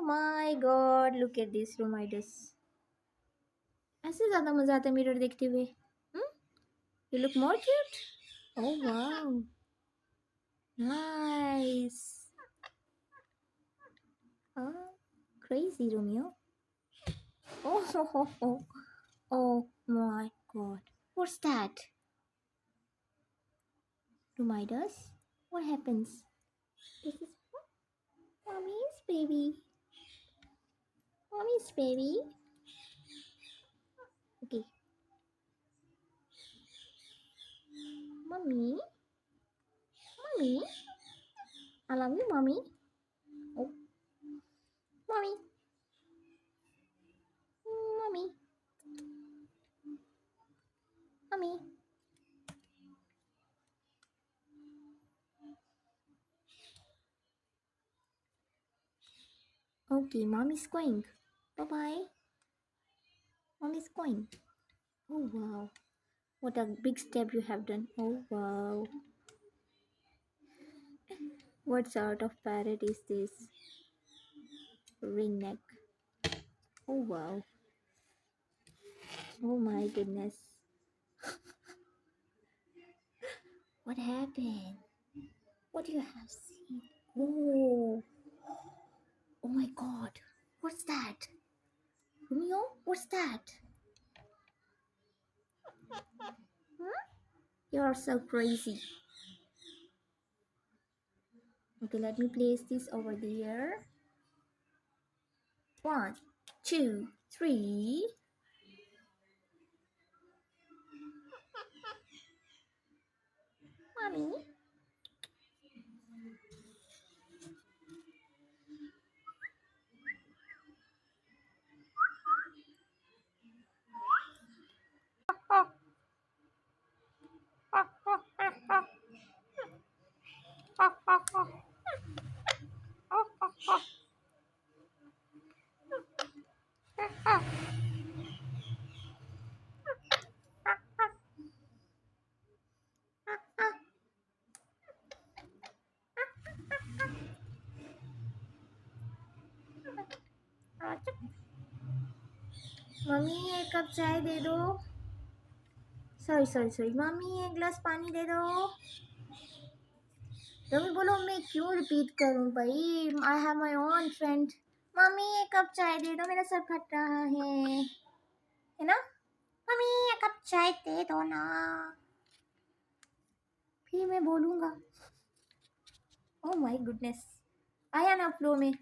My God, look at this रोमाइडस। ऐसे ज़्यादा मज़ा आता है मिरर देखते हुए। You look more cute. Oh wow, nice. Crazy Romeo. Oh, oh my god. What's that? Reminders? What happens? This is mommy's baby. Mommy's baby. Okay. Mommy. Mommy. I love you, mommy. Oh, mommy. Mommy. Mommy. Okay, mommy's going. Bye bye. Mommy's going. Oh wow. What a big step you have done. Oh wow. What sort of parrot is this? Ring neck. Oh wow. Oh my goodness. What happened? What do you have seen? Oh, oh my god. What's that? Romeo, what's that? Huh? You're so crazy. Okay, let me place this over there. 1, 2, 3. Mommy. Mummy एक cup चाय दे दो। Sorry mummy एक गिलास पानी दे दो। रवि बोलो मैं क्यों रिपीट करूं भाई, I have my own friend. Mummy एक कप चाय दे दो, मेरा सर फट रहा है ना। मम्मी एक कप चाय दे दो ना, फिर मैं बोलूंगा। ओह माय गुडनेस, आया ना फ्लो में।